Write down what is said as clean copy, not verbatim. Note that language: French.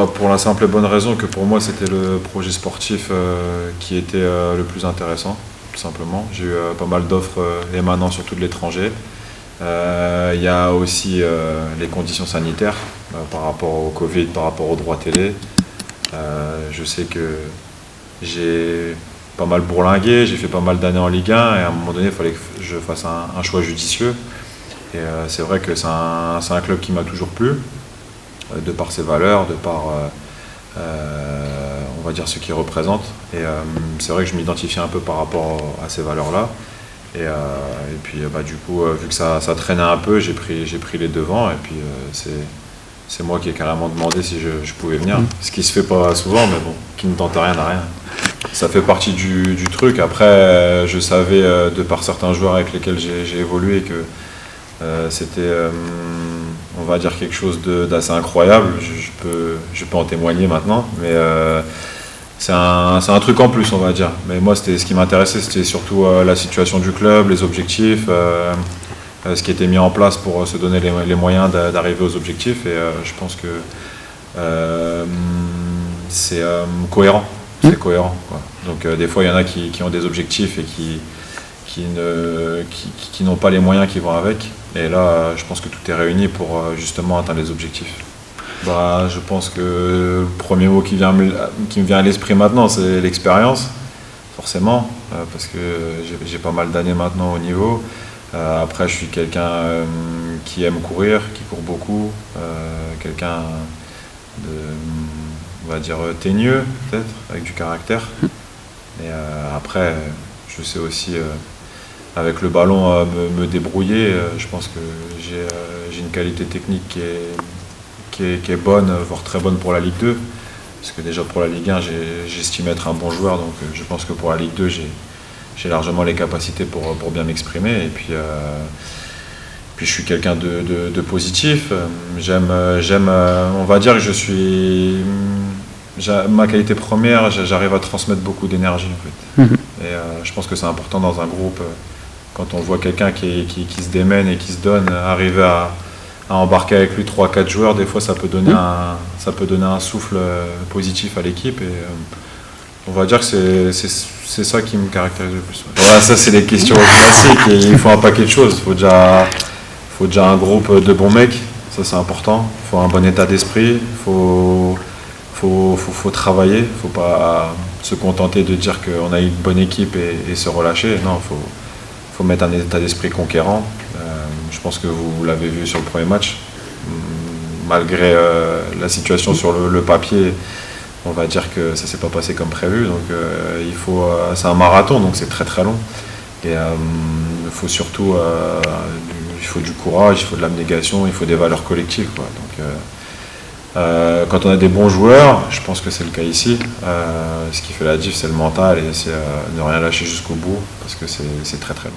pour la simple et bonne raison que pour moi c'était le projet sportif qui était le plus intéressant, tout simplement. J'ai eu pas mal d'offres émanant surtout de l'étranger. Il y a aussi les conditions sanitaires par rapport au Covid, par rapport aux droits télé. Je sais que j'ai pas mal bourlingué, j'ai fait pas mal d'années en Ligue 1 et à un moment donné il fallait que je fasse un choix judicieux. Et c'est vrai que c'est un club qui m'a toujours plu, de par ses valeurs, de par on va dire ce qu'il représente. Et c'est vrai que je m'identifiais un peu par rapport à ces valeurs-là. Et puis du coup, vu que ça traînait un peu, j'ai pris les devants. Et puis c'est moi qui ai carrément demandé si je pouvais venir. Ce qui se fait pas souvent, mais bon, qui ne tente rien n'a rien. Ça fait partie du truc. Après, je savais, de par certains joueurs avec lesquels j'ai évolué, que c'était, on va dire, quelque chose d'assez incroyable. Je peux en témoigner maintenant, mais c'est un truc en plus, on va dire. Mais moi, ce qui m'intéressait, c'était surtout la situation du club, les objectifs, ce qui était mis en place pour se donner les moyens d'arriver aux objectifs. Et je pense que c'est cohérent. C'est cohérent, quoi. Donc des fois, il y en a qui ont des objectifs et qui n'ont pas les moyens qui vont avec. Et là, je pense que tout est réuni pour justement atteindre les objectifs. Je pense que le premier mot qui me vient à l'esprit maintenant, c'est l'expérience, forcément, parce que j'ai pas mal d'années maintenant au niveau. Après, je suis quelqu'un qui aime courir, qui court beaucoup, quelqu'un de, on va dire, teigneux, peut-être, avec du caractère. Et après, je sais aussi, avec le ballon, me débrouiller. Je pense que j'ai une qualité technique qui est bonne, voire très bonne pour la Ligue 2. Parce que déjà pour la Ligue 1, j'estime être un bon joueur. Donc je pense que pour la Ligue 2, j'ai largement les capacités pour bien m'exprimer. Et puis je suis quelqu'un de positif. J'aime, on va dire que je suis... Ma qualité première, j'arrive à transmettre beaucoup d'énergie, en fait. Et je pense que c'est important dans un groupe, quand on voit quelqu'un qui se démène et qui se donne, arriver à embarquer avec lui 3-4 joueurs, des fois ça peut donner un souffle positif à l'équipe. Et on va dire que c'est ça qui me caractérise le plus. Voilà, ça c'est les questions classiques. Et il faut un paquet de choses. Il faut déjà un groupe de bons mecs, ça c'est important. Il faut un bon état d'esprit. Faut travailler. Il ne faut pas se contenter de dire qu'on a une bonne équipe et se relâcher. Non, il faut mettre un état d'esprit conquérant. Je pense que vous l'avez vu sur le premier match. Malgré la situation sur le papier, on va dire que ça ne s'est pas passé comme prévu. Donc c'est un marathon, donc c'est très très long. Et il faut surtout il faut du courage, il faut de l'abnégation, il faut des valeurs collectives, quoi. Donc, quand on a des bons joueurs, je pense que c'est le cas ici, ce qui fait la diff, c'est le mental et c'est ne rien lâcher jusqu'au bout, parce que c'est très très long.